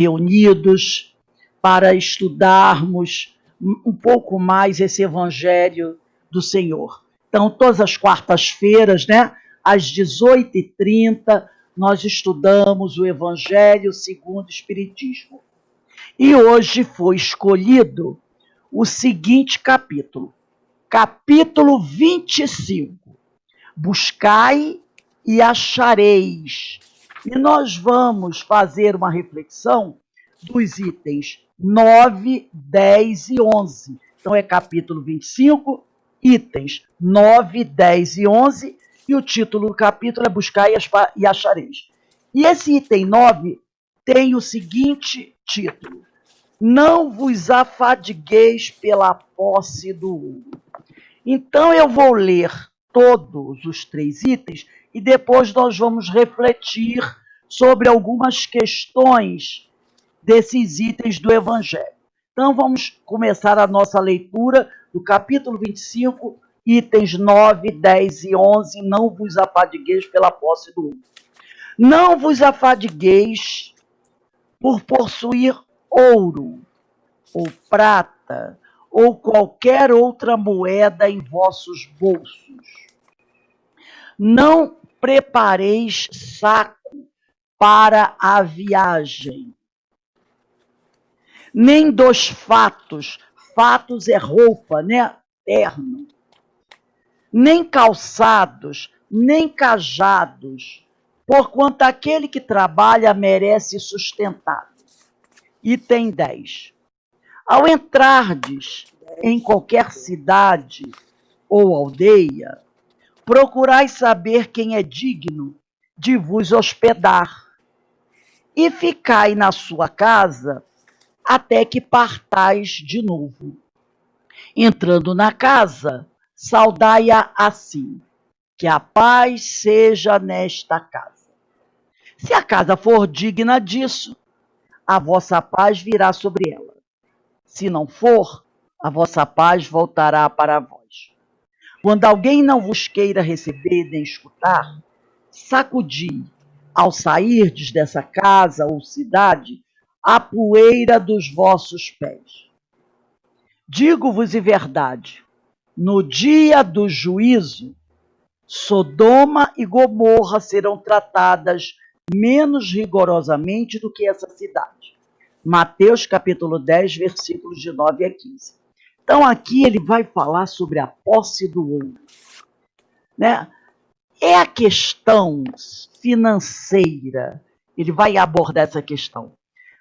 reunidos para estudarmos um pouco mais esse Evangelho do Senhor. Então, todas as quartas-feiras, né, às 18h30, nós estudamos o Evangelho segundo o Espiritismo. E hoje foi escolhido o seguinte capítulo, capítulo 25, Buscai e achareis. E nós vamos fazer uma reflexão dos itens 9, 10 e 11. Então é capítulo 25, itens 9, 10 e 11, e o título do capítulo é Buscai e achareis. E esse item 9 tem o seguinte título: Não vos afadigueis pela posse do ouro. Então eu vou ler todos os 3 itens e depois nós vamos refletir sobre algumas questões desses itens do Evangelho. Então vamos começar a nossa leitura do capítulo 25, itens 9, 10 e 11. Não vos afadigueis pela posse do ouro. Não vos afadigueis por possuir ouro ou prata ou qualquer outra moeda em vossos bolsos. Não prepareis saco para a viagem, nem dos fatos é roupa, né? Terno, nem calçados, nem cajados, porquanto aquele que trabalha merece sustentado. Item 10. Ao entrardes em qualquer cidade ou aldeia, procurai saber quem é digno de vos hospedar, e ficai na sua casa até que partais de novo. Entrando na casa, saudai-a assim: que a paz seja nesta casa. Se a casa for digna disso, a vossa paz virá sobre ela. Se não for, a vossa paz voltará para vós. Quando alguém não vos queira receber nem escutar, sacudi, ao sairdes dessa casa ou cidade, a poeira dos vossos pés. Digo-vos em verdade, no dia do juízo, Sodoma e Gomorra serão tratadas menos rigorosamente do que essa cidade. Mateus capítulo 10, versículos de 9 a 15. Então aqui ele vai falar sobre a posse do ouro, né? É a questão financeira, ele vai abordar essa questão.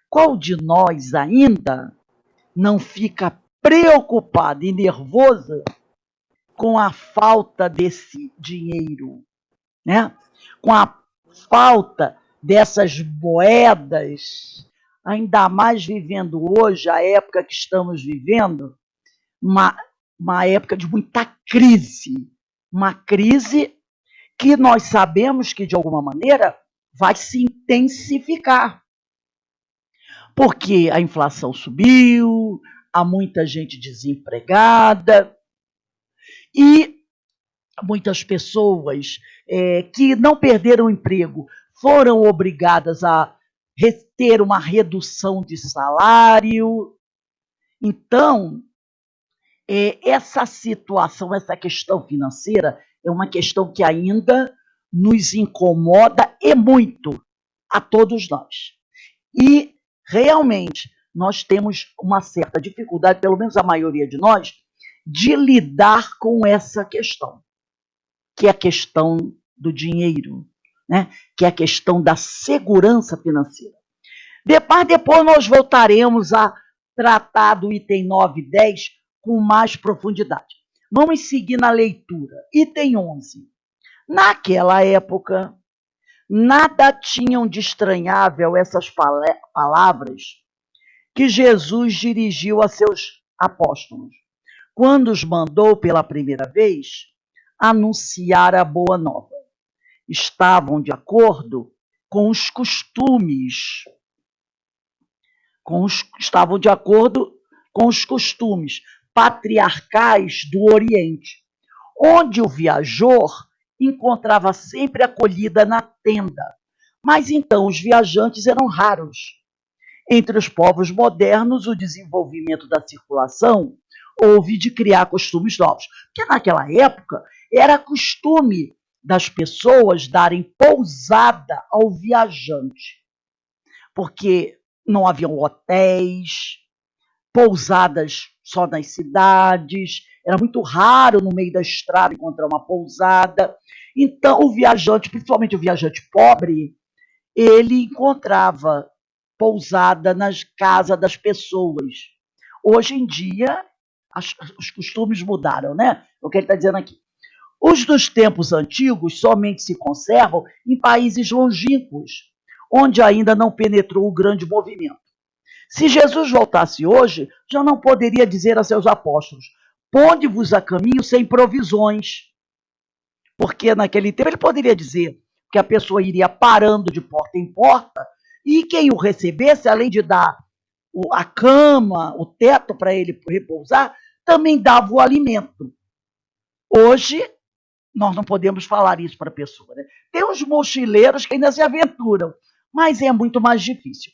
Qual de nós ainda não fica preocupado e nervoso com a falta desse dinheiro, né? Com a falta dessas moedas, ainda mais vivendo hoje, a época que estamos vivendo, uma época de muita crise, uma crise que nós sabemos que, de alguma maneira, vai se intensificar. Porque a inflação subiu, há muita gente desempregada e muitas pessoas que não perderam o emprego foram obrigadas a ter uma redução de salário. Então, essa situação, essa questão financeira é uma questão que ainda nos incomoda e muito a todos nós. E, realmente, nós temos uma certa dificuldade, pelo menos a maioria de nós, de lidar com essa questão, que é a questão do dinheiro, né? Que é a questão da segurança financeira. Depois nós voltaremos a tratar do item 9 e 10 com mais profundidade. Vamos seguir na leitura. Item 11. Naquela época, nada tinham de estranhável essas palavras que Jesus dirigiu a seus apóstolos, quando os mandou pela primeira vez anunciar a boa nova. Estavam de acordo com os costumes, estavam de acordo com os costumes patriarcais do Oriente, onde o viajor encontrava sempre acolhida na tenda. Mas então os viajantes eram raros. Entre os povos modernos, o desenvolvimento da circulação houve de criar costumes novos. Porque naquela época era costume das pessoas darem pousada ao viajante. Porque não haviam hotéis, pousadas só nas cidades, era muito raro no meio da estrada encontrar uma pousada. Então, o viajante, principalmente o viajante pobre, ele encontrava pousada nas casas das pessoas. Hoje em dia, os costumes mudaram, né? O que ele está dizendo aqui. Os dos tempos antigos somente se conservam em países longínquos, onde ainda não penetrou o grande movimento. Se Jesus voltasse hoje, já não poderia dizer a seus apóstolos: ponde-vos a caminho sem provisões. Porque naquele tempo ele poderia dizer que a pessoa iria parando de porta em porta e quem o recebesse, além de dar a cama, o teto para ele repousar, também dava o alimento. Hoje, nós não podemos falar isso para a pessoa. Né? Tem uns mochileiros que ainda se aventuram, mas é muito mais difícil.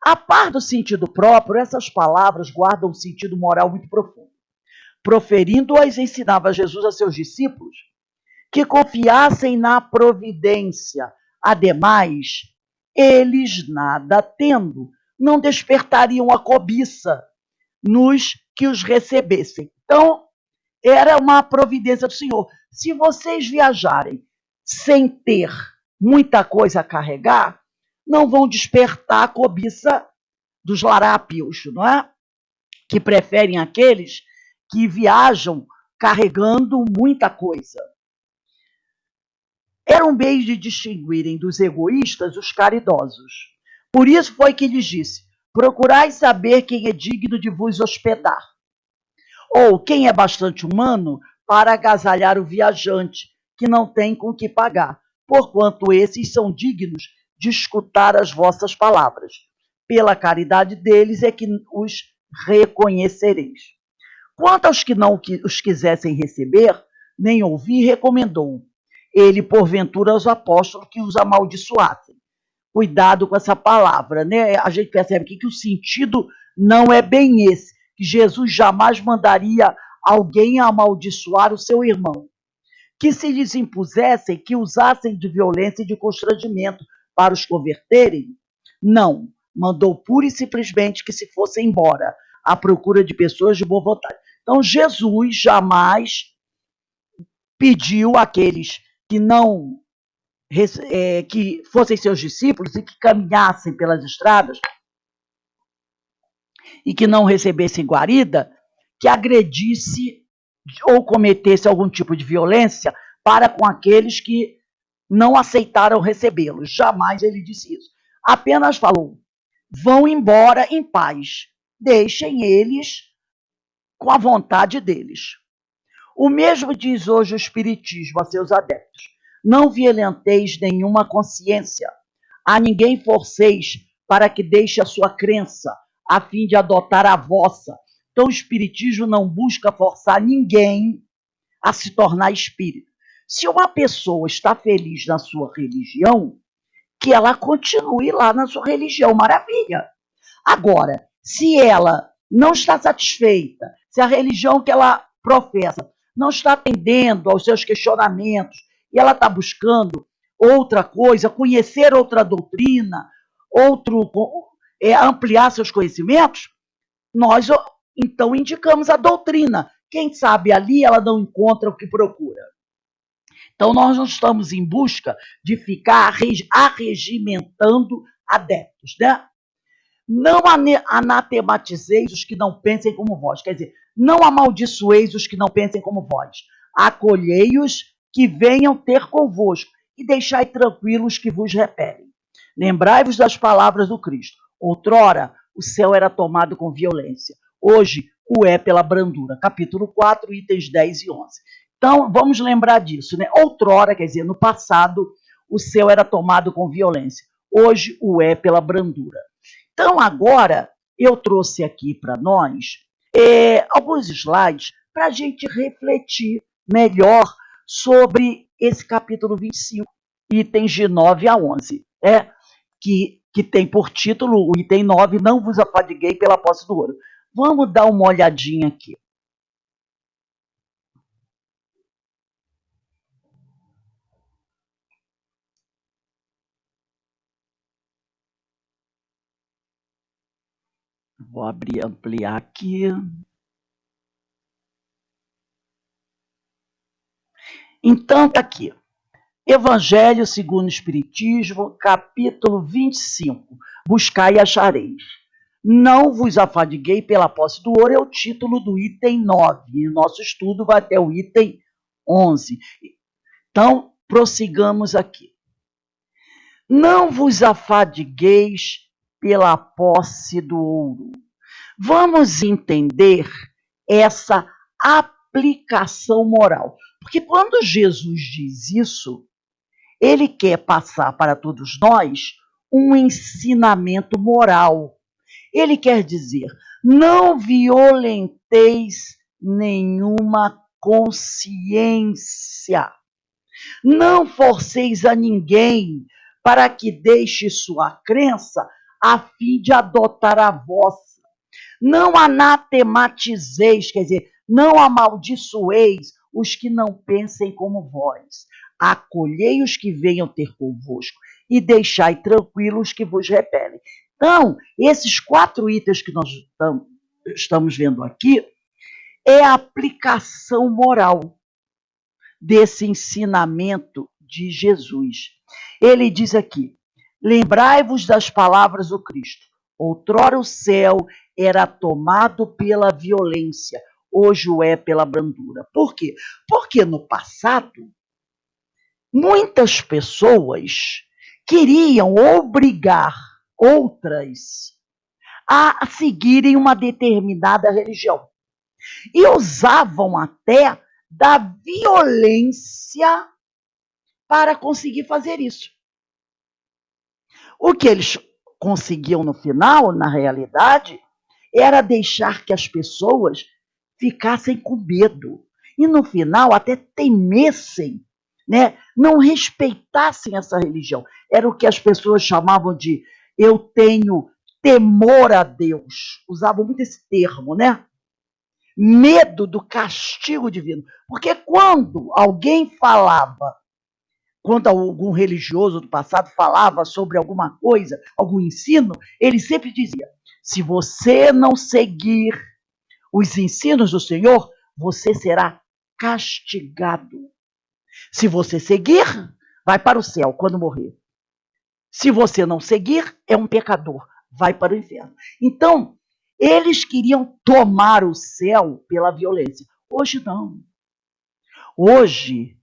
A par do sentido próprio, essas palavras guardam um sentido moral muito profundo. Proferindo-as, ensinava Jesus a seus discípulos que confiassem na providência. Ademais, eles, nada tendo, não despertariam a cobiça nos que os recebessem. Então, era uma providência do Senhor. Se vocês viajarem sem ter muita coisa a carregar, não vão despertar a cobiça dos larápios, não é? Que preferem aqueles que viajam carregando muita coisa. Era um meio de distinguirem dos egoístas os caridosos. Por isso foi que lhes disse: procurai saber quem é digno de vos hospedar, ou quem é bastante humano para agasalhar o viajante, que não tem com que pagar, porquanto esses são dignos de escutar as vossas palavras. Pela caridade deles é que os reconhecereis. Quanto aos que não os quisessem receber, nem ouvir, recomendou ele, porventura, aos apóstolos que os amaldiçoassem. Cuidado com essa palavra, né? A gente percebe aqui que o sentido não é bem esse, que Jesus jamais mandaria alguém amaldiçoar o seu irmão. Que se lhes impusessem, que usassem de violência e de constrangimento para os converterem? Não, mandou pura e simplesmente que se fossem embora, à procura de pessoas de boa vontade. Então, Jesus jamais pediu àqueles que não que fossem seus discípulos e que caminhassem pelas estradas e que não recebessem guarida, que agredisse ou cometesse algum tipo de violência para com aqueles que não aceitaram recebê-los. Jamais ele disse isso. Apenas falou: vão embora em paz, deixem eles com a vontade deles. O mesmo diz hoje o Espiritismo a seus adeptos: não violenteis nenhuma consciência, a ninguém forceis para que deixe a sua crença, a fim de adotar a vossa. Então o Espiritismo não busca forçar ninguém a se tornar espírita. Se uma pessoa está feliz na sua religião, que ela continue lá na sua religião, maravilha. Agora, se ela não está satisfeita, se a religião que ela professa não está atendendo aos seus questionamentos e ela está buscando outra coisa, conhecer outra doutrina, ampliar seus conhecimentos, nós então indicamos a doutrina. Quem sabe ali ela não encontra o que procura. Então nós não estamos em busca de ficar arregimentando adeptos, né? Não anatematizeis os que não pensem como vós. Quer dizer, não amaldiçoeis os que não pensem como vós. Acolhei-os que venham ter convosco e deixai tranquilos os que vos repelem. Lembrai-vos das palavras do Cristo. Outrora, o céu era tomado com violência. Hoje, o é pela brandura. Capítulo 4, itens 10 e 11. Então, vamos lembrar disso, né? Outrora, quer dizer, no passado, o céu era tomado com violência. Hoje, o é pela brandura. Então, agora, eu trouxe aqui para nós alguns slides para a gente refletir melhor sobre esse capítulo 25, itens de 9 a 11, que que tem por título o item 9, não vos afadiguei pela posse do ouro. Vamos dar uma olhadinha aqui. Vou ampliar aqui. Então, está aqui. Evangelho segundo o Espiritismo, capítulo 25. Buscai e achareis. Não vos afadiguei pela posse do ouro é o título do item 9. E o nosso estudo vai até o item 11. Então, prossigamos aqui. Não vos afadigueis pela posse do ouro. Vamos entender essa aplicação moral. Porque quando Jesus diz isso, ele quer passar para todos nós um ensinamento moral. Ele quer dizer, não violenteis nenhuma consciência. Não forceis a ninguém para que deixe sua crença a fim de adotar a vossa. Não anatematizeis, quer dizer, não amaldiçoeis os que não pensem como vós. Acolhei os que venham ter convosco e deixai tranquilos os que vos repelem. Então, esses 4 itens que nós estamos vendo aqui é a aplicação moral desse ensinamento de Jesus. Ele diz aqui, lembrai-vos das palavras do Cristo. Outrora o céu era tomado pela violência, hoje o é pela brandura. Por quê? Porque no passado, muitas pessoas queriam obrigar outras a seguirem uma determinada religião. E usavam até da violência para conseguir fazer isso. O que eles conseguiam no final, na realidade, era deixar que as pessoas ficassem com medo. E no final até temessem, né? Não respeitassem essa religião. Era o que as pessoas chamavam de eu tenho temor a Deus. Usavam muito esse termo, né? Medo do castigo divino. Porque quando alguém falava, quando algum religioso do passado falava sobre alguma coisa, algum ensino, ele sempre dizia, se você não seguir os ensinos do Senhor, você será castigado. Se você seguir, vai para o céu quando morrer. Se você não seguir, é um pecador, vai para o inferno. Então, eles queriam tomar o céu pela violência. Hoje não. Hoje,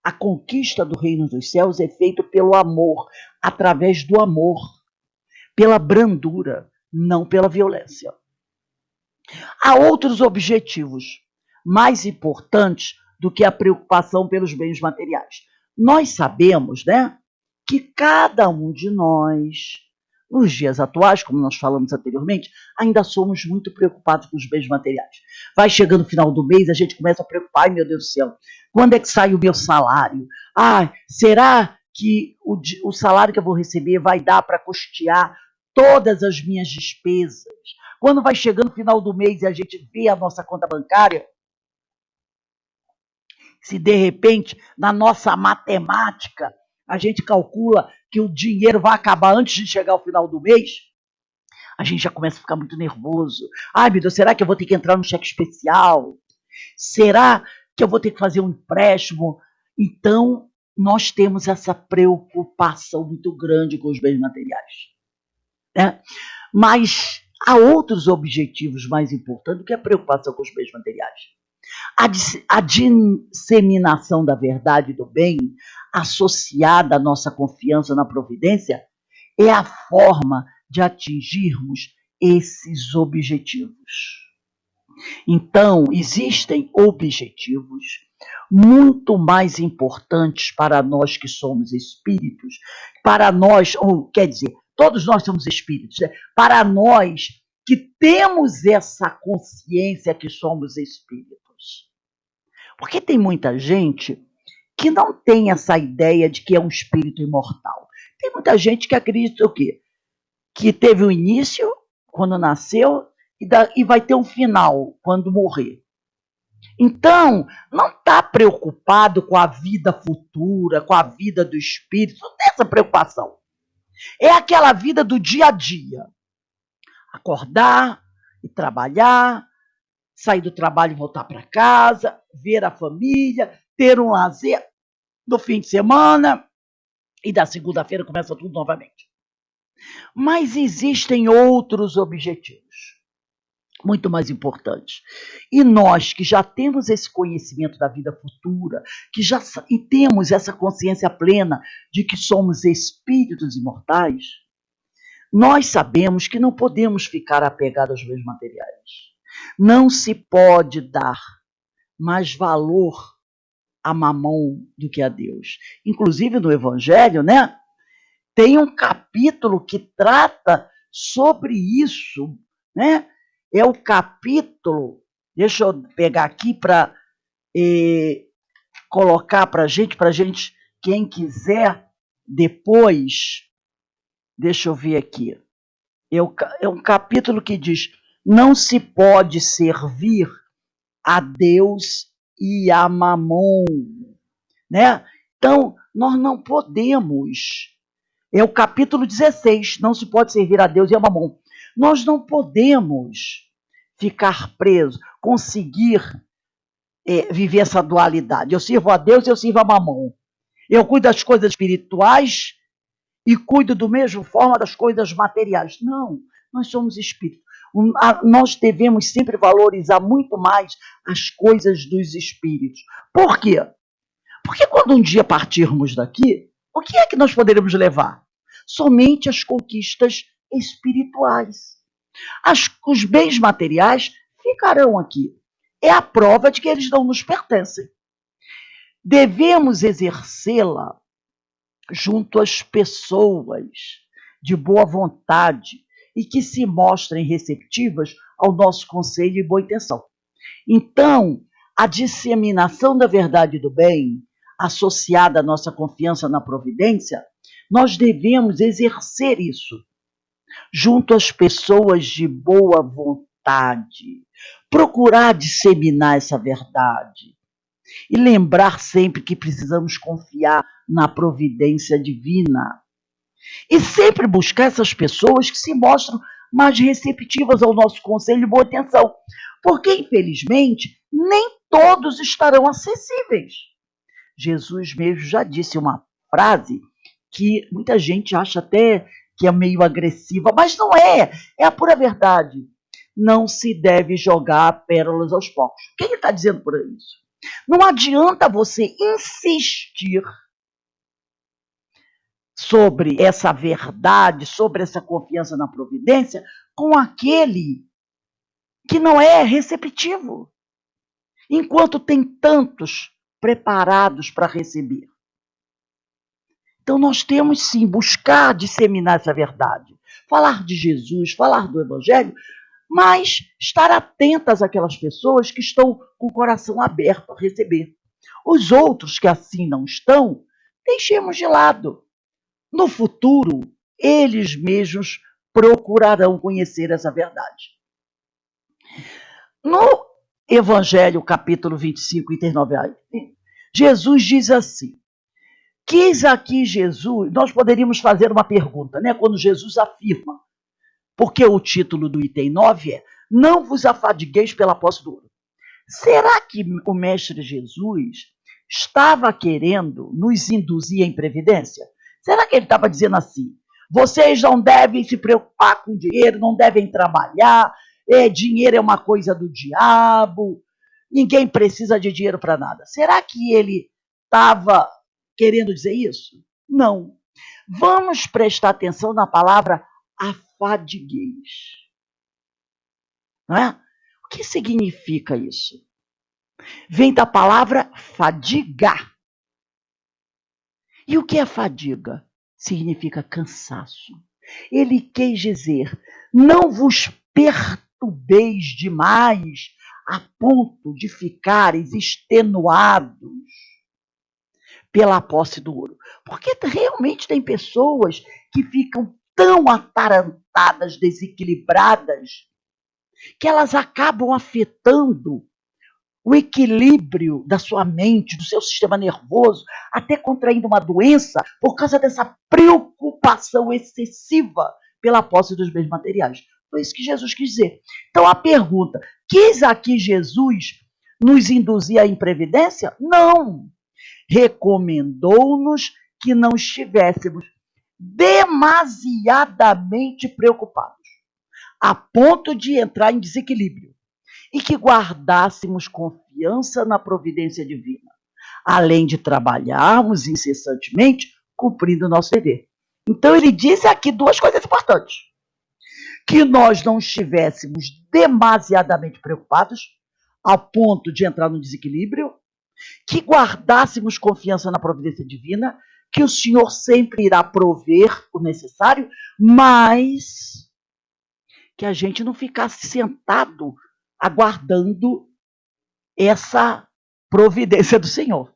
a conquista do reino dos céus é feita pelo amor, através do amor, pela brandura, não pela violência. Há outros objetivos mais importantes do que a preocupação pelos bens materiais. Nós sabemos, né, que cada um de nós, nos dias atuais, como nós falamos anteriormente, ainda somos muito preocupados com os bens materiais. Vai chegando o final do mês, a gente começa a preocupar, ai meu Deus do céu, quando é que sai o meu salário? Ah, será que o salário que eu vou receber vai dar para custear todas as minhas despesas? Quando vai chegando o final do mês e a gente vê a nossa conta bancária, se de repente, na nossa matemática, a gente calcula que o dinheiro vai acabar antes de chegar ao final do mês, a gente já começa a ficar muito nervoso. Ai, meu Deus, será que eu vou ter que entrar no cheque especial? Será que eu vou ter que fazer um empréstimo? Então, nós temos essa preocupação muito grande com os bens materiais, né? Mas há outros objetivos mais importantes do que a preocupação com os bens materiais. A disseminação da verdade e do bem, associada à nossa confiança na providência, é a forma de atingirmos esses objetivos. Então, existem objetivos muito mais importantes para nós que somos espíritos, para nós, ou quer dizer, todos nós somos espíritos, né? Para nós que temos essa consciência que somos espíritos. Porque tem muita gente que não tem essa ideia de que é um espírito imortal. Tem muita gente que acredita o quê? que teve um início, quando nasceu, e vai ter um final, quando morrer. Então, não está preocupado com a vida futura, com a vida do espírito, não tem essa preocupação. É aquela vida do dia a dia. Acordar e trabalhar, sair do trabalho e voltar para casa, ver a família, ter um lazer no fim de semana, e da segunda-feira começa tudo novamente. Mas existem outros objetivos, muito mais importantes. E nós que já temos esse conhecimento da vida futura, que já e temos essa consciência plena de que somos espíritos imortais, nós sabemos que não podemos ficar apegados aos bens materiais. Não se pode dar mais valor a Mamon do que a Deus. Inclusive no Evangelho, né? Tem um capítulo que trata sobre isso, né? É o capítulo, deixa eu pegar aqui para colocar para gente, quem quiser depois, deixa eu ver aqui. É um capítulo que diz: não se pode servir a Deus e a Mamon, né? Então, nós não podemos. É o capítulo 16, não se pode servir a Deus e a Mamon. Nós não podemos ficar presos, conseguir viver essa dualidade. Eu sirvo a Deus e eu sirvo a Mamon. Eu cuido das coisas espirituais e cuido do mesmo forma das coisas materiais. Não, nós somos espíritos. Nós devemos sempre valorizar muito mais as coisas dos espíritos. Por quê? Porque quando um dia partirmos daqui, o que é que nós poderemos levar? Somente as conquistas espirituais. Os bens materiais ficarão aqui. É a prova de que eles não nos pertencem. Devemos exercê-la junto às pessoas de boa vontade e que se mostrem receptivas ao nosso conselho e boa intenção. Então, a disseminação da verdade e do bem, associada à nossa confiança na providência, nós devemos exercer isso junto às pessoas de boa vontade, procurar disseminar essa verdade e lembrar sempre que precisamos confiar na providência divina e sempre buscar essas pessoas que se mostram mais receptivas ao nosso conselho e boa atenção, porque, infelizmente, nem todos estarão acessíveis. Jesus mesmo já disse uma frase que muita gente acha até que é meio agressiva, mas não é, é a pura verdade. Não se deve jogar pérolas aos porcos. O que ele está dizendo por isso? Não adianta você insistir sobre essa verdade, sobre essa confiança na providência, com aquele que não é receptivo, enquanto tem tantos preparados para receber. Então nós temos sim buscar disseminar essa verdade, falar de Jesus, falar do Evangelho, mas estar atentas àquelas pessoas que estão com o coração aberto a receber. Os outros que assim não estão, deixemos de lado. No futuro, eles mesmos procurarão conhecer essa verdade. No Evangelho, capítulo 25, item 9, Jesus diz assim: quis aqui Jesus, nós poderíamos fazer uma pergunta, né? Quando Jesus afirma, porque o título do item 9 é: não vos afadigueis pela posse do ouro. Será que o Mestre Jesus estava querendo nos induzir à imprevidência? Será que ele estava dizendo assim: vocês não devem se preocupar com dinheiro, não devem trabalhar, dinheiro é uma coisa do diabo, ninguém precisa de dinheiro para nada? Será que ele estava querendo dizer isso? Não. Vamos prestar atenção na palavra afadigueis. Não é? O que significa isso? Vem da palavra fadigar. E o que é fadiga? Significa cansaço. Ele quis dizer: não vos perturbeis demais a ponto de ficares extenuados pela posse do ouro. Porque realmente tem pessoas que ficam tão atarantadas, desequilibradas, que elas acabam afetando o equilíbrio da sua mente, do seu sistema nervoso, até contraindo uma doença por causa dessa preocupação excessiva pela posse dos bens materiais. Foi isso que Jesus quis dizer. Então a pergunta, quis aqui Jesus nos induzir à imprevidência? Não. Recomendou-nos que não estivéssemos demasiadamente preocupados, a ponto de entrar em desequilíbrio, e que guardássemos confiança na providência divina, além de trabalharmos incessantemente, cumprindo o nosso dever. Então ele disse aqui duas coisas importantes: que nós não estivéssemos demasiadamente preocupados, a ponto de entrar no desequilíbrio, que guardássemos confiança na providência divina, que o Senhor sempre irá prover o necessário, mas que a gente não ficasse sentado aguardando essa providência do Senhor.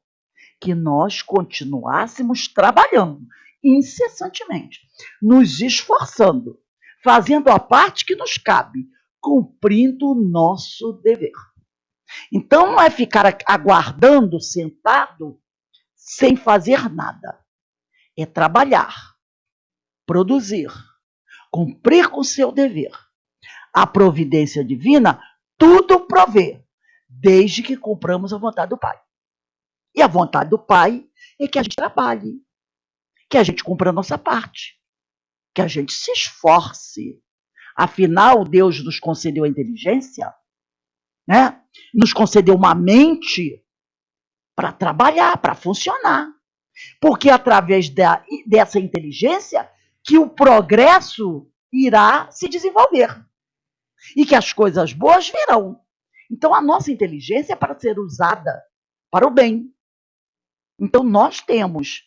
Que nós continuássemos trabalhando incessantemente, nos esforçando, fazendo a parte que nos cabe, cumprindo o nosso dever. Então não é ficar aguardando, sentado, sem fazer nada. É trabalhar, produzir, cumprir com o seu dever. A providência divina tudo provê, desde que cumpramos a vontade do Pai. E a vontade do Pai é que a gente trabalhe, que a gente cumpra a nossa parte, que a gente se esforce. Afinal, Deus nos concedeu a inteligência, né? Nos concedeu uma mente para trabalhar, para funcionar. Porque é através dessa inteligência que o progresso irá se desenvolver e que as coisas boas virão. Então, a nossa inteligência é para ser usada para o bem. Então, nós temos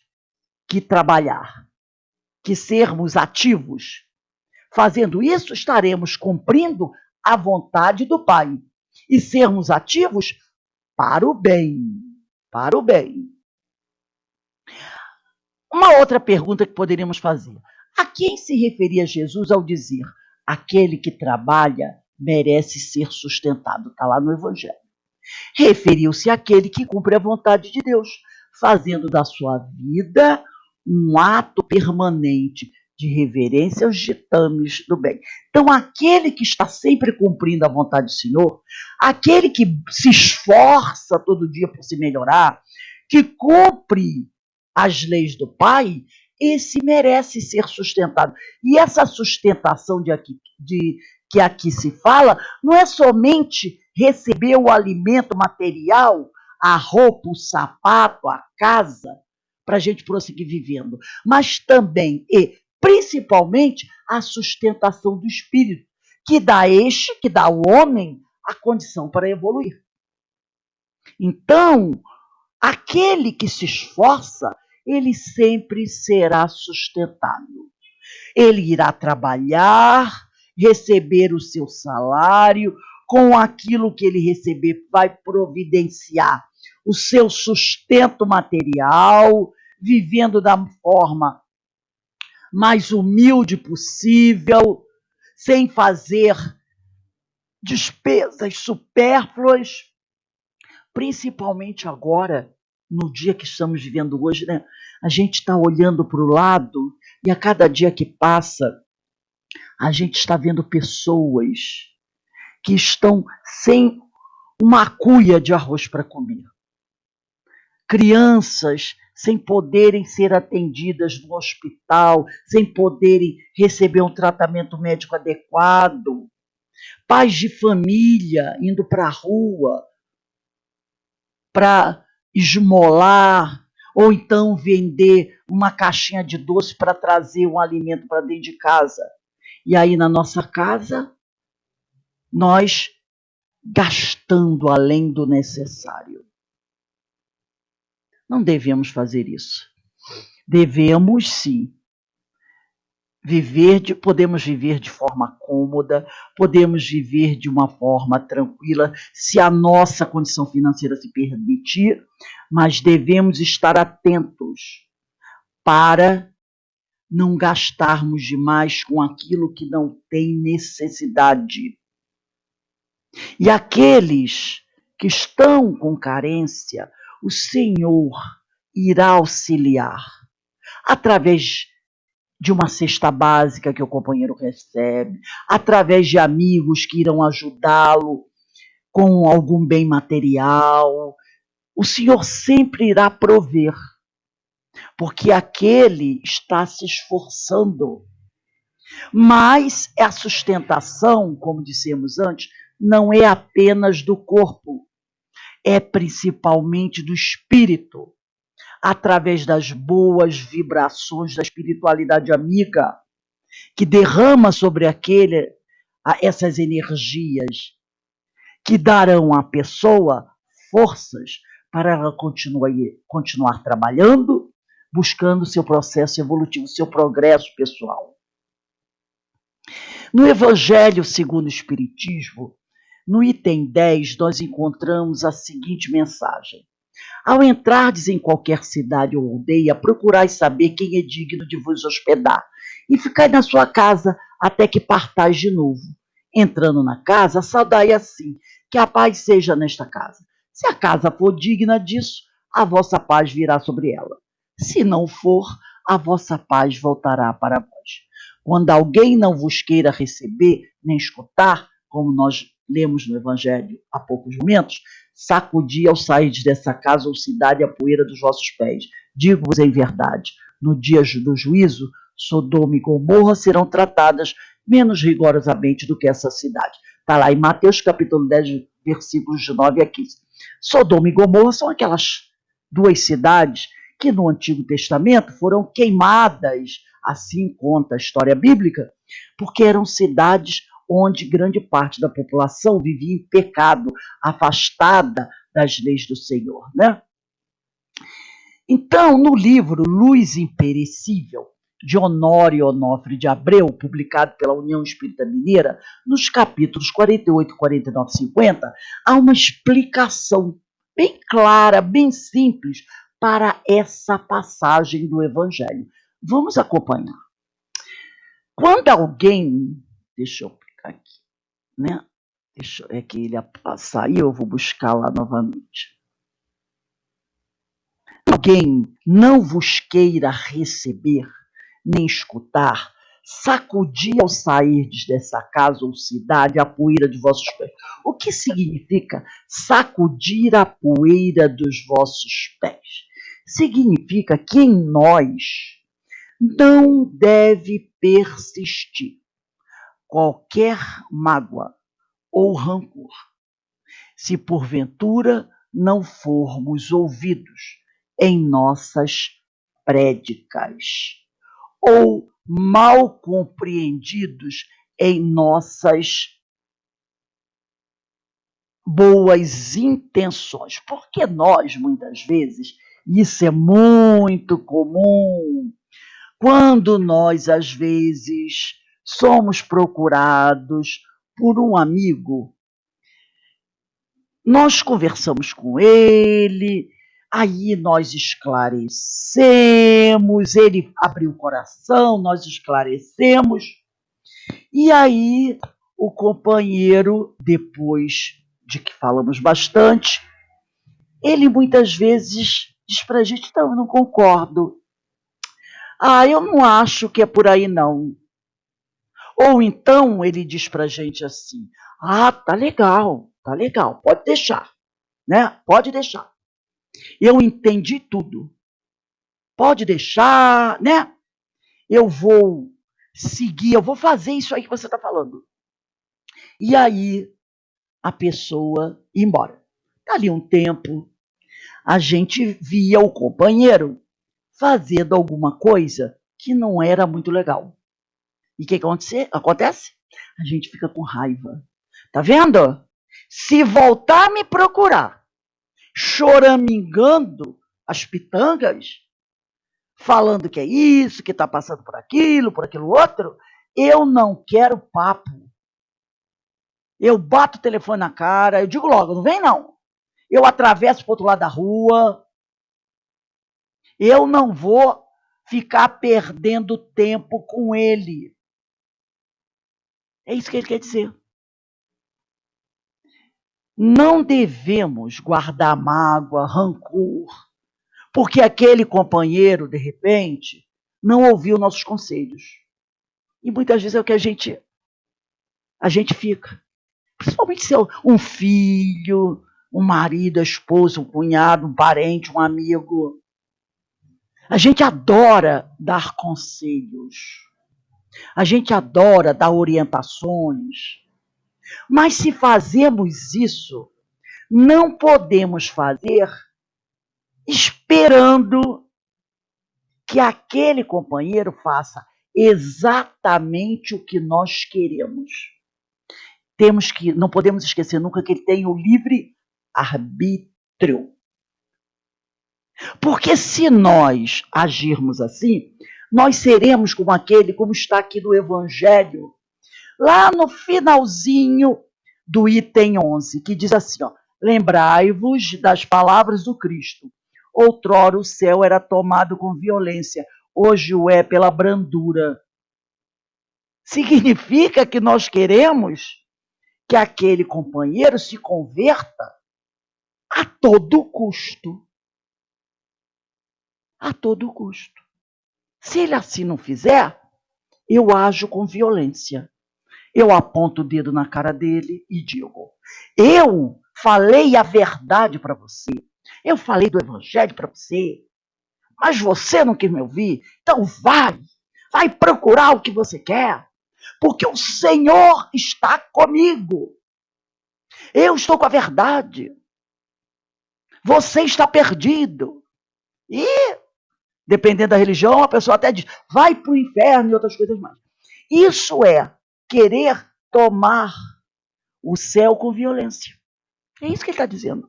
que trabalhar, que sermos ativos. Fazendo isso, estaremos cumprindo a vontade do Pai e sermos ativos para o bem. Para o bem. Uma outra pergunta que poderíamos fazer: a quem se referia Jesus ao dizer aquele que trabalha merece ser sustentado? Está lá no Evangelho. Referiu-se àquele que cumpre a vontade de Deus, fazendo da sua vida um ato permanente de reverência aos ditames do bem. Então, aquele que está sempre cumprindo a vontade do Senhor, aquele que se esforça todo dia por se melhorar, que cumpre as leis do Pai, esse merece ser sustentado. E essa sustentação que aqui se fala não é somente receber o alimento material, a roupa, o sapato, a casa, para a gente prosseguir vivendo, mas também e principalmente a sustentação do espírito, que dá ao homem a condição para evoluir. Então, aquele que se esforça, ele sempre será sustentado. Ele irá trabalhar, receber o seu salário, com aquilo que ele receber, vai providenciar o seu sustento material, vivendo da forma mais humilde possível, sem fazer despesas supérfluas, principalmente agora, no dia que estamos vivendo hoje, né? A gente está olhando para o lado e a cada dia que passa, a gente está vendo pessoas que estão sem uma cuia de arroz para comer. Crianças sem poderem ser atendidas no hospital, sem poderem receber um tratamento médico adequado. Pais de família indo para a rua para esmolar, ou então vender uma caixinha de doce para trazer um alimento para dentro de casa. E aí na nossa casa, nós gastando além do necessário. Não devemos fazer isso. Devemos sim podemos viver de forma cômoda, podemos viver de uma forma tranquila, se a nossa condição financeira se permitir, mas devemos estar atentos para não gastarmos demais com aquilo que não tem necessidade. E aqueles que estão com carência, o Senhor irá auxiliar através de uma cesta básica que o companheiro recebe, através de amigos que irão ajudá-lo com algum bem material. O Senhor sempre irá prover, porque aquele está se esforçando. Mas a sustentação, como dissemos antes, não é apenas do corpo, é principalmente do espírito, através das boas vibrações da espiritualidade amiga, que derrama sobre aquele essas energias que darão à pessoa forças para ela continuar trabalhando, buscando seu processo evolutivo, seu progresso pessoal. No Evangelho segundo o Espiritismo, no item 10, nós encontramos a seguinte mensagem: ao entrardes em qualquer cidade ou aldeia, procurai saber quem é digno de vos hospedar, e ficai na sua casa até que partais de novo. Entrando na casa, saudai assim, que a paz seja nesta casa. Se a casa for digna disso, a vossa paz virá sobre ela. Se não for, a vossa paz voltará para vós. Quando alguém não vos queira receber, nem escutar, como nós lemos no Evangelho há poucos momentos, sacudi ao sair dessa casa ou cidade a poeira dos vossos pés. Digo-vos em verdade, no dia do juízo, Sodoma e Gomorra serão tratadas menos rigorosamente do que essa cidade. Está lá em Mateus capítulo 10, versículos de 9 a 15. Sodoma e Gomorra são aquelas duas cidades que no Antigo Testamento foram queimadas, assim conta a história bíblica, porque eram cidades onde grande parte da população vivia em pecado, afastada das leis do Senhor, né? Então, no livro Luz Imperecível, de Honório Onofre de Abreu, publicado pela União Espírita Mineira, nos capítulos 48, 49 e 50, há uma explicação bem clara, bem simples, para essa passagem do Evangelho. Vamos acompanhar. Quando alguém, deixa eu clicar aqui, né? É que ele saiu, eu vou buscar lá novamente. Alguém não vos queira receber, nem escutar, sacudi ao sairdes dessa casa ou cidade a poeira de vossos pés. O que significa sacudir a poeira dos vossos pés? Significa que em nós não deve persistir qualquer mágoa ou rancor, se porventura não formos ouvidos em nossas prédicas ou mal compreendidos em nossas boas intenções. Porque nós, muitas vezes, isso é muito comum, quando nós, às vezes, somos procurados por um amigo, nós conversamos com ele, aí nós esclarecemos, ele abriu o coração, nós esclarecemos, e aí o companheiro, depois de que falamos bastante, ele muitas vezes diz para a gente: não, eu não concordo. Ah, eu não acho que é por aí não. Ou então ele diz para a gente assim: ah, tá legal, pode deixar, né? Pode deixar. Eu entendi tudo. Pode deixar, né? Eu vou seguir, eu vou fazer isso aí que você está falando. E aí a pessoa ia embora. Dali um tempo, a gente via o companheiro fazendo alguma coisa que não era muito legal. E o que acontece? A gente fica com raiva. Tá vendo? Se voltar a me procurar, choramingando as pitangas, falando que é isso, que está passando por aquilo outro, eu não quero papo. Eu bato o telefone na cara, eu digo logo: não vem não. Eu atravesso para o outro lado da rua, eu não vou ficar perdendo tempo com ele. É isso que ele quer dizer. Não devemos guardar mágoa, rancor, porque aquele companheiro, de repente, não ouviu nossos conselhos. E muitas vezes é o que a gente fica. Principalmente se é um filho, um marido, a esposa, um cunhado, um parente, um amigo. A gente adora dar conselhos. A gente adora dar orientações. Mas se fazemos isso, não podemos fazer esperando que aquele companheiro faça exatamente o que nós queremos. Não podemos esquecer nunca que ele tem o livre arbítrio. Porque se nós agirmos assim, nós seremos como está aqui no Evangelho, lá no finalzinho do item 11, que diz assim, ó, lembrai-vos das palavras do Cristo. Outrora o céu era tomado com violência, hoje o é pela brandura. Significa que nós queremos que aquele companheiro se converta a todo custo. A todo custo. Se ele assim não fizer, eu ajo com violência. Eu aponto o dedo na cara dele e digo, eu falei a verdade para você. Eu falei do evangelho para você. Mas você não quis me ouvir. Então vai procurar o que você quer. Porque o Senhor está comigo. Eu estou com a verdade. Você está perdido. E, dependendo da religião, a pessoa até diz, vai para o inferno e outras coisas mais. Isso é querer tomar o céu com violência. É isso que ele está dizendo.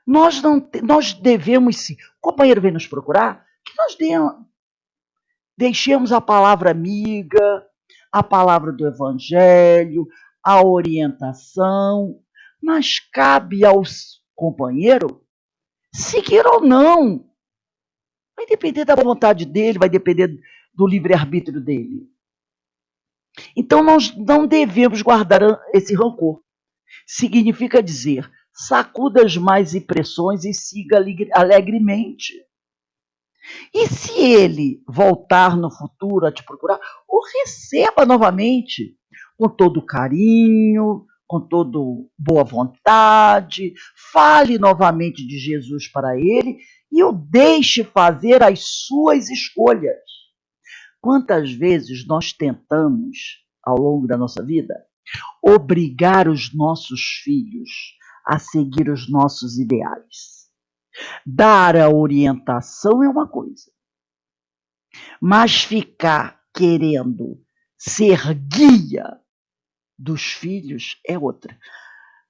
Nós devemos, sim. O companheiro vem nos procurar, que nós deixemos a palavra amiga, a palavra do evangelho, a orientação, mas cabe ao companheiro seguir ou não. Vai depender da vontade dele, vai depender do livre-arbítrio dele. Então, nós não devemos guardar esse rancor. Significa dizer, sacuda as más impressões e siga alegremente. E se ele voltar no futuro a te procurar, o receba novamente, com todo carinho, com toda boa vontade, fale novamente de Jesus para ele e o deixe fazer as suas escolhas. Quantas vezes nós tentamos, ao longo da nossa vida, obrigar os nossos filhos a seguir os nossos ideais? Dar a orientação é uma coisa, mas ficar querendo ser guia dos filhos é outra.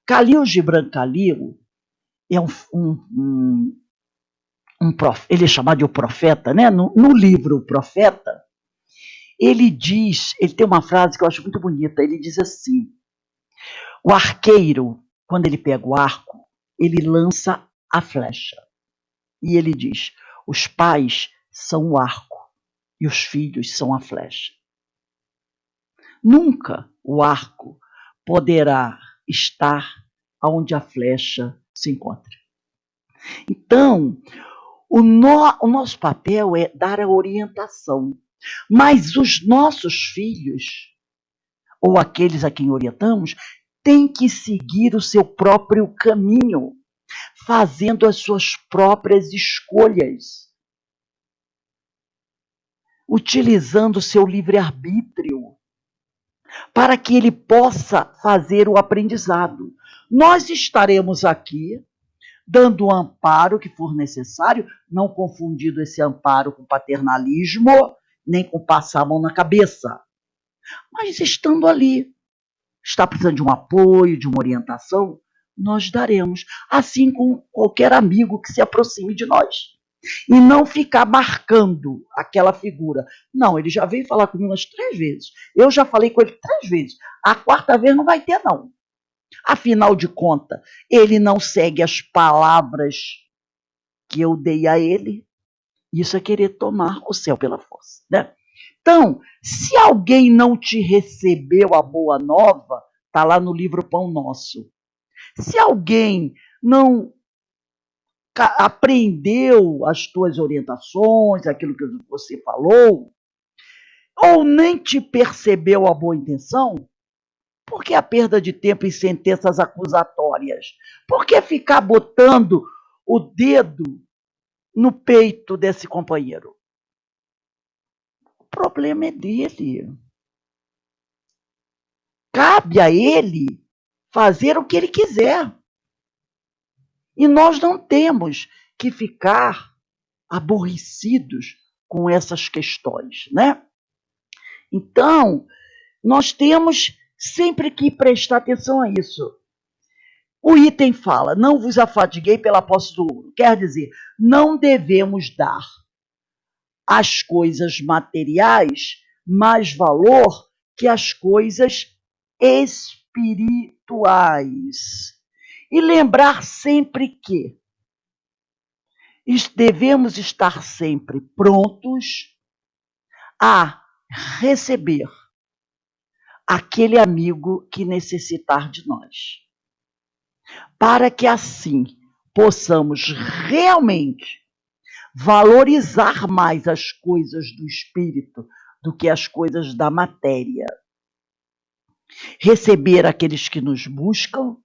Khalil Gibran Khalil é ele é chamado de o profeta, né? No livro O Profeta, ele tem uma frase que eu acho muito bonita, ele diz assim, o arqueiro, quando ele pega o arco, ele lança a flecha. E ele diz, os pais são o arco e os filhos são a flecha. Nunca o arco poderá estar onde a flecha se encontra. Então, o nosso papel é dar a orientação, mas os nossos filhos, ou aqueles a quem orientamos, têm que seguir o seu próprio caminho, fazendo as suas próprias escolhas, utilizando o seu livre-arbítrio, para que ele possa fazer o aprendizado. Nós estaremos aqui dando o amparo que for necessário, não confundindo esse amparo com paternalismo, nem com passar a mão na cabeça, mas estando ali, está precisando de um apoio, de uma orientação, nós daremos, assim com qualquer amigo que se aproxime de nós. E não ficar marcando aquela figura. Não, ele já veio falar comigo umas 3 vezes. Eu já falei com ele 3 vezes. A 4ª vez não vai ter, não. Afinal de contas, ele não segue as palavras que eu dei a ele. Isso é querer tomar o céu pela força, né? Então, se alguém não te recebeu a boa nova, está lá no livro Pão Nosso. Se alguém não aprendeu as tuas orientações, aquilo que você falou, ou nem te percebeu a boa intenção, por que a perda de tempo em sentenças acusatórias? Por que ficar botando o dedo no peito desse companheiro? O problema é dele. Cabe a ele fazer o que ele quiser. E nós não temos que ficar aborrecidos com essas questões, né? Então, nós temos sempre que prestar atenção a isso. O item fala, não vos afadiguei pela posse do ouro. Quer dizer, não devemos dar às coisas materiais mais valor que às coisas espirituais. E lembrar sempre que devemos estar sempre prontos a receber aquele amigo que necessitar de nós, para que assim possamos realmente valorizar mais as coisas do espírito do que as coisas da matéria. Receber aqueles que nos buscam,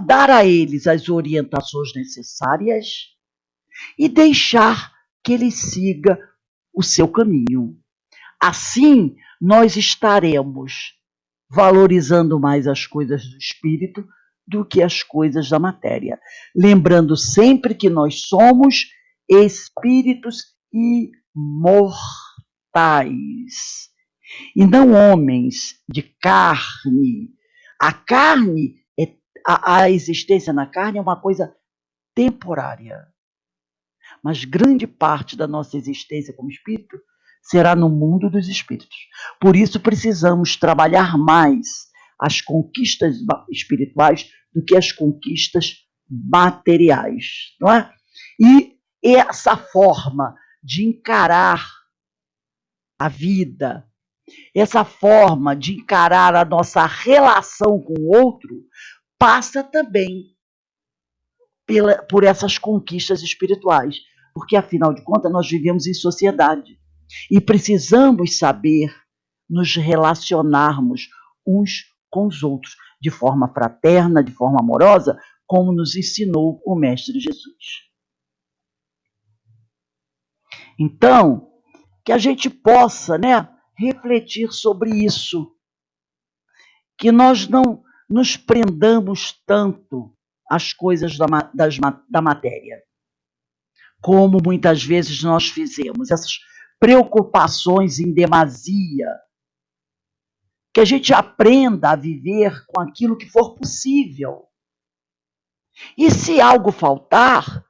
dar a eles as orientações necessárias e deixar que ele siga o seu caminho. Assim, nós estaremos valorizando mais as coisas do espírito do que as coisas da matéria. Lembrando sempre que nós somos espíritos imortais e não homens de carne. A carne, a existência na carne é uma coisa temporária. Mas grande parte da nossa existência como espírito será no mundo dos espíritos. Por isso precisamos trabalhar mais as conquistas espirituais do que as conquistas materiais, não é? E essa forma de encarar a vida, essa forma de encarar a nossa relação com o outro, passa também por essas conquistas espirituais, porque afinal de contas nós vivemos em sociedade e precisamos saber nos relacionarmos uns com os outros de forma fraterna, de forma amorosa, como nos ensinou o Mestre Jesus. Então, que a gente possa, né, refletir sobre isso, que nós não nos prendamos tanto às coisas da matéria, como muitas vezes nós fizemos, essas preocupações em demasia, que a gente aprenda a viver com aquilo que for possível. E se algo faltar,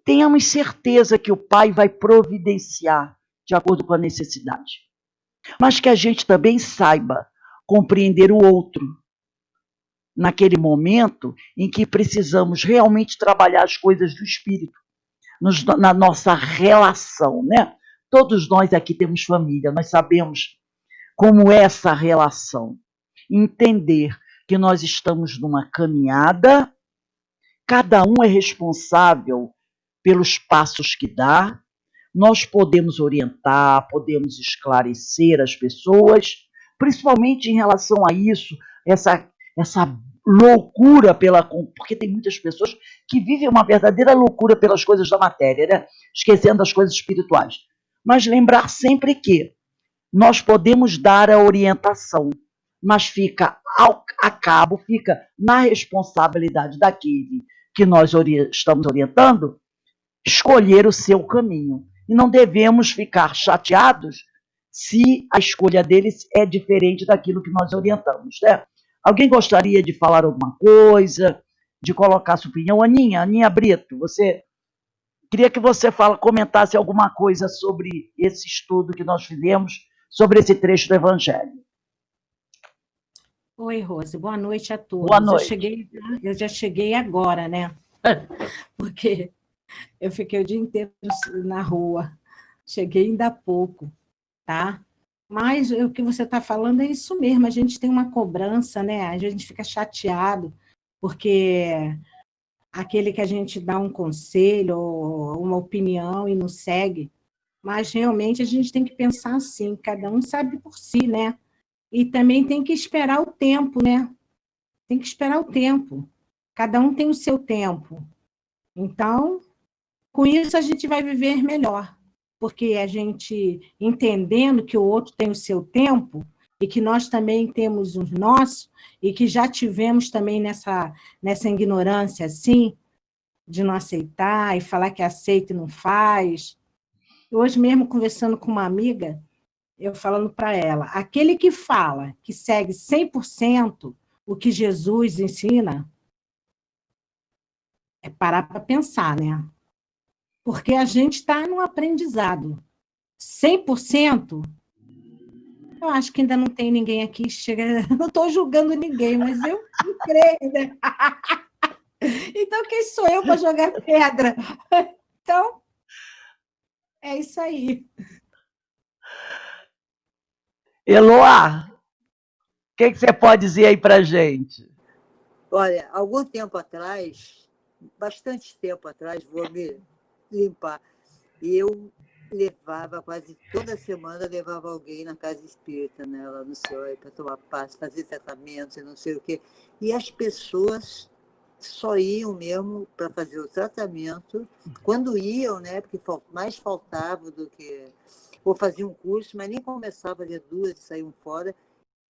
tenhamos certeza que o Pai vai providenciar de acordo com a necessidade. Mas que a gente também saiba compreender o outro naquele momento em que precisamos realmente trabalhar as coisas do espírito, na nossa relação, né? Todos nós aqui temos família, nós sabemos como é essa relação. Entender que nós estamos numa caminhada, cada um é responsável pelos passos que dá, nós podemos orientar, podemos esclarecer as pessoas, principalmente em relação a isso, essa loucura porque tem muitas pessoas que vivem uma verdadeira loucura pelas coisas da matéria, né? Esquecendo as coisas espirituais. Mas lembrar sempre que nós podemos dar a orientação, mas fica na responsabilidade daquele que nós estamos orientando, escolher o seu caminho. E não devemos ficar chateados se a escolha deles é diferente daquilo que nós orientamos, né? Alguém gostaria de falar alguma coisa, de colocar sua opinião? Aninha Brito, queria que você comentasse alguma coisa sobre esse estudo que nós fizemos, sobre esse trecho do Evangelho. Oi, Rose, boa noite a todos. Boa noite. Eu já cheguei agora, né? Porque Eu fiquei o dia inteiro na rua. Cheguei ainda há pouco, tá? Mas o que você está falando é isso mesmo. A gente tem uma cobrança, né? A gente fica chateado, porque aquele que a gente dá um conselho ou uma opinião e não segue, mas realmente a gente tem que pensar assim, cada um sabe por si, né? E também tem que esperar o tempo, né? Tem que esperar o tempo. Cada um tem o seu tempo. Então, com isso a gente vai viver melhor, porque a gente entendendo que o outro tem o seu tempo e que nós também temos o nosso e que já tivemos também nessa ignorância assim, de não aceitar e falar que aceita e não faz. Hoje mesmo conversando com uma amiga, eu falando para ela, aquele que fala, que segue 100% o que Jesus ensina, é parar para pensar, né? Porque a gente está no aprendizado. 100%, eu acho que ainda não tem ninguém aqui que chega... Não estou julgando ninguém, mas eu não creio, né? Então, quem sou eu para jogar pedra? Então, é isso aí. Eloá, o que você pode dizer aí para gente? Olha, algum tempo atrás, bastante tempo atrás, vou me limpar, eu levava, quase toda semana, levava alguém na casa espírita, né, lá no CEOI, para tomar passe, fazer tratamento e não sei o quê. E as pessoas só iam mesmo para fazer o tratamento, quando iam, né, porque mais faltava do que... Ou faziam um curso, mas nem começava a fazer duas e saíam fora.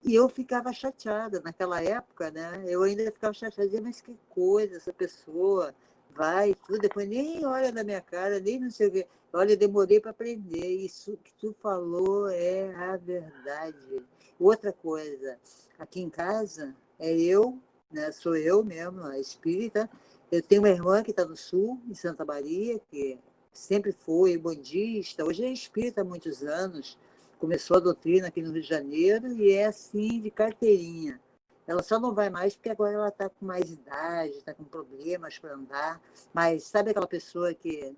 E eu ficava chateada naquela época, né? Eu ainda ficava chateada, dizia, mas que coisa, essa pessoa vai, tudo, depois nem olha na minha cara, nem não sei o quê. Olha, eu demorei para aprender, isso que tu falou é a verdade. Outra coisa, aqui em casa, né? Sou eu mesmo, a espírita. Eu tenho uma irmã que está no sul, em Santa Maria, que sempre foi bandista, hoje é espírita há muitos anos. Começou a doutrina aqui no Rio de Janeiro e é assim, de carteirinha. Ela só não vai mais porque agora ela está com mais idade, está com problemas para andar. Mas sabe aquela pessoa que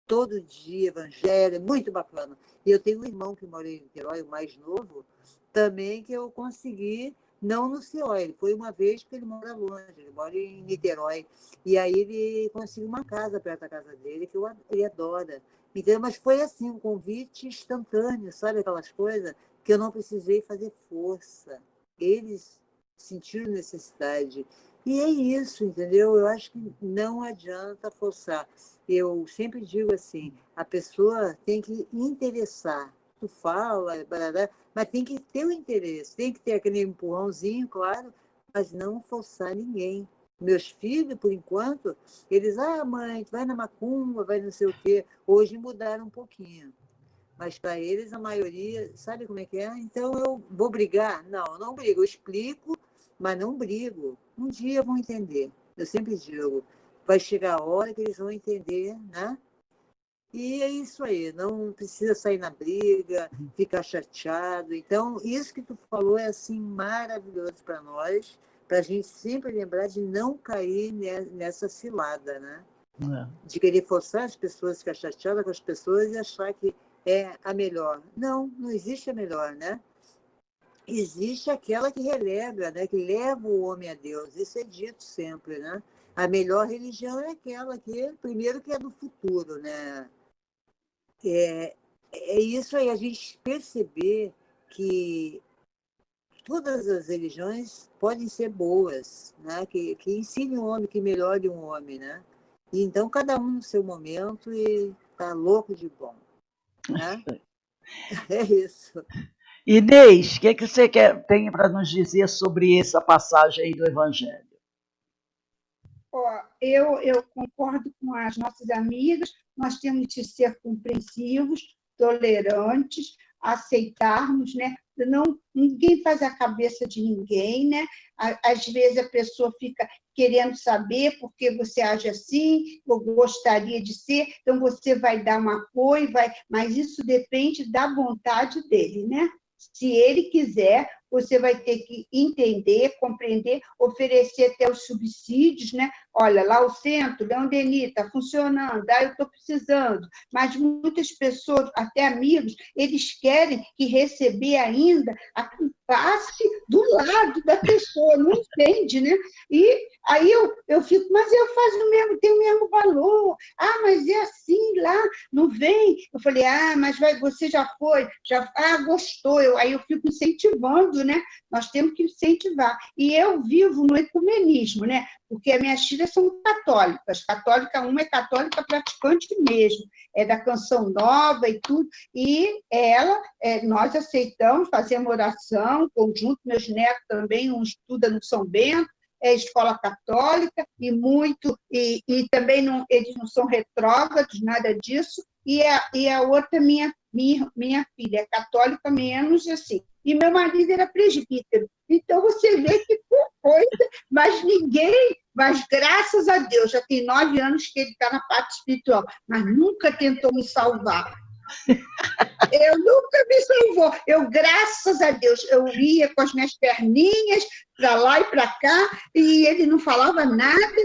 todo dia, evangelho, é muito bacana. E eu tenho um irmão que mora em Niterói, o mais novo, também que eu consegui, não no CEOI, ele foi uma vez porque ele mora longe, ele mora em Niterói. E aí ele conseguiu uma casa perto da casa dele, que ele adora. Entendeu? Mas foi assim, um convite instantâneo, sabe aquelas coisas que eu não precisei fazer força. Eles sentiram necessidade. E é isso, entendeu? Eu acho que não adianta forçar. Eu sempre digo assim, a pessoa tem que interessar. Tu fala, barará, mas tem que ter o interesse, tem que ter aquele empurrãozinho, claro, mas não forçar ninguém. Meus filhos, por enquanto, eles, mãe, vai na macumba, vai não sei o quê. Hoje mudaram um pouquinho. Mas para eles, a maioria, sabe como é que é? Então eu vou brigar? Não, não brigo. Eu explico, mas não brigo. Um dia vão entender. Eu sempre digo, vai chegar a hora que eles vão entender, né? E é isso aí, não precisa sair na briga, ficar chateado. Então, isso que tu falou é assim maravilhoso para nós, para a gente sempre lembrar de não cair nessa cilada, né? De querer forçar as pessoas, ficar chateada com as pessoas e achar que é a melhor. Não, não existe a melhor, né? Existe aquela que relega, né? Que leva o homem a Deus. Isso é dito sempre, né? A melhor religião é aquela que, primeiro, que é do futuro, né? É isso aí, a gente perceber que todas as religiões podem ser boas, né? Que ensinem o homem, que melhore um homem, né? E então, cada um no seu momento e tá louco de bom, né? É isso. Inês, o que você tem para nos dizer sobre essa passagem aí do Evangelho? Eu concordo com as nossas amigas, nós temos que ser compreensivos, tolerantes, aceitarmos, né? Ninguém faz a cabeça de ninguém, né? Às vezes a pessoa fica querendo saber por que você age assim, eu gostaria de ser, então você vai dar um apoio, mas isso depende da vontade dele, né? Se ele quiser, você vai ter que entender, compreender, oferecer até os subsídios, né? Olha, lá o centro, Leão Denis, está funcionando, eu estou precisando. Mas muitas pessoas, até amigos, eles querem que receber ainda a que passe do lado da pessoa, não entende, né? E aí eu fico, mas eu faço o mesmo, tem o mesmo valor. Mas é assim lá, não vem. Eu falei, mas você já foi, gostou. Aí eu fico incentivando, né? Nós temos que incentivar. E eu vivo no ecumenismo, né? Porque as minhas filhas são católicas. Católica, uma é católica praticante mesmo, é da Canção Nova e tudo. E nós aceitamos, fazemos oração, conjunto, meus netos também, um estuda no São Bento, é escola católica, e também não, eles não são retrógrados, nada disso, e a outra, minha filha, é católica menos assim. E meu marido era presbítero. Então, você vê que coisa, mas graças a Deus, já tem 9 anos que ele está na parte espiritual, mas nunca tentou me salvar. Eu nunca me salvou. Graças a Deus, eu ia com as minhas perninhas para lá e para cá, e ele não falava nada.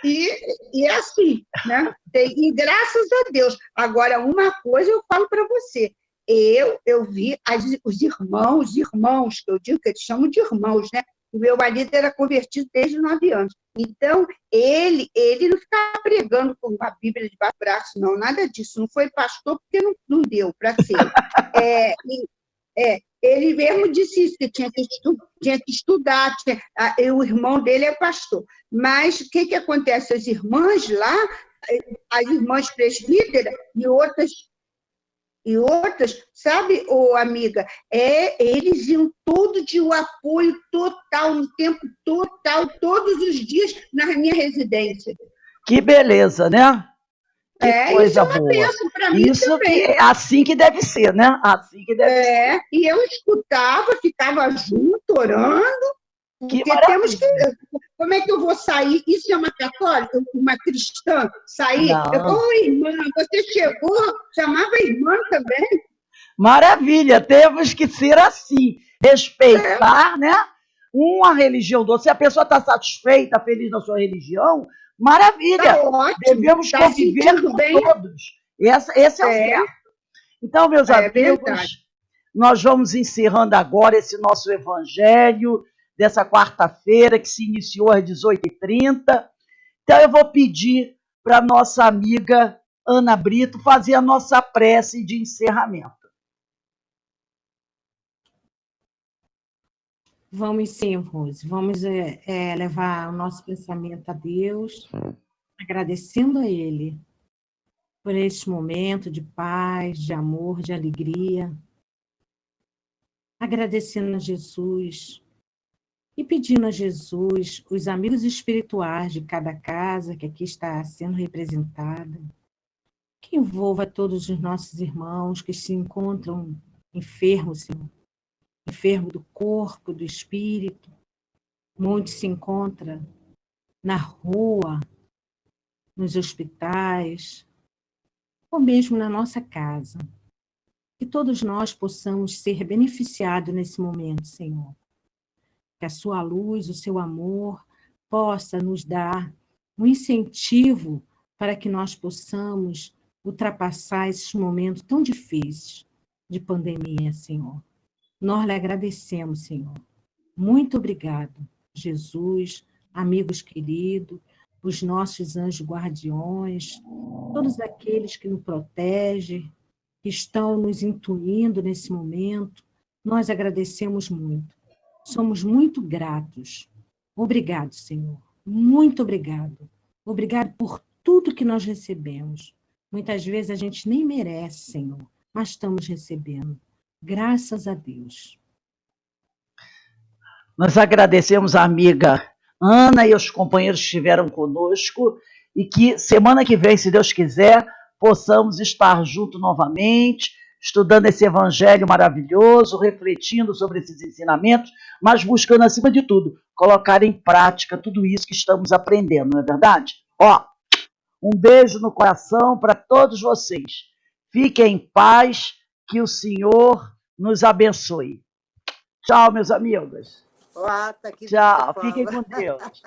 E é assim, né? E graças a Deus. Agora, uma coisa eu falo para você. Eu vi os irmãos, que eu digo que eles chamam de irmãos, né? O meu marido era convertido desde 9 anos. Então, ele não ficava pregando com a Bíblia debaixo do braço, não, nada disso. Não foi pastor porque não deu para ser. Ele mesmo disse isso, que tinha que estudar, o irmão dele é pastor. Mas o que acontece? As irmãs lá, as irmãs presbíteras e outras, sabe, amiga, eles iam todo de um apoio total, no tempo total, todos os dias na minha residência. Que beleza, né? Que coisa boa. Bênção para mim isso também. Que é assim que deve ser, né? Assim que deve ser. E eu escutava, ficava junto, orando, porque temos que... Como é que eu vou sair? Isso é uma católica, uma cristã, sair? Oi, irmã, você chegou, chamava a irmã também. Maravilha, temos que ser assim, respeitar, né? Uma religião do outro. Se a pessoa está satisfeita, feliz na sua religião, maravilha. Tá ótimo, devemos conviver com todos. Esse é o certo. Então, meus amigos, verdade. Nós vamos encerrando agora esse nosso evangelho dessa quarta-feira, que se iniciou às 18h30. Então, eu vou pedir para a nossa amiga Ana Brito fazer a nossa prece de encerramento. Vamos sim, Rose. Vamos levar o nosso pensamento a Deus, agradecendo a Ele por este momento de paz, de amor, de alegria. Agradecendo a Jesus e pedindo a Jesus os amigos espirituais de cada casa que aqui está sendo representada, que envolva todos os nossos irmãos que se encontram enfermos, Senhor. Enfermo do corpo, do espírito, onde se encontra na rua, nos hospitais, ou mesmo na nossa casa. Que todos nós possamos ser beneficiados nesse momento, Senhor. Que a sua luz, o seu amor, possa nos dar um incentivo para que nós possamos ultrapassar esses momentos tão difíceis de pandemia, Senhor. Nós lhe agradecemos, Senhor. Muito obrigado, Jesus, amigos queridos, os nossos anjos guardiões, todos aqueles que nos protegem, que estão nos intuindo nesse momento. Nós agradecemos muito. Somos muito gratos. Obrigado, Senhor. Muito obrigado. Obrigado por tudo que nós recebemos. Muitas vezes a gente nem merece, Senhor, mas estamos recebendo. Graças a Deus. Nós agradecemos a amiga Ana e os companheiros que estiveram conosco e que semana que vem, se Deus quiser, possamos estar juntos novamente, estudando esse evangelho maravilhoso, refletindo sobre esses ensinamentos, mas buscando, acima de tudo, colocar em prática tudo isso que estamos aprendendo, não é verdade? Um beijo no coração para todos vocês. Fiquem em paz, que o Senhor nos abençoe. Tchau, meus amigos. Ó, tá aqui Tchau, fala. fiquem com Deus.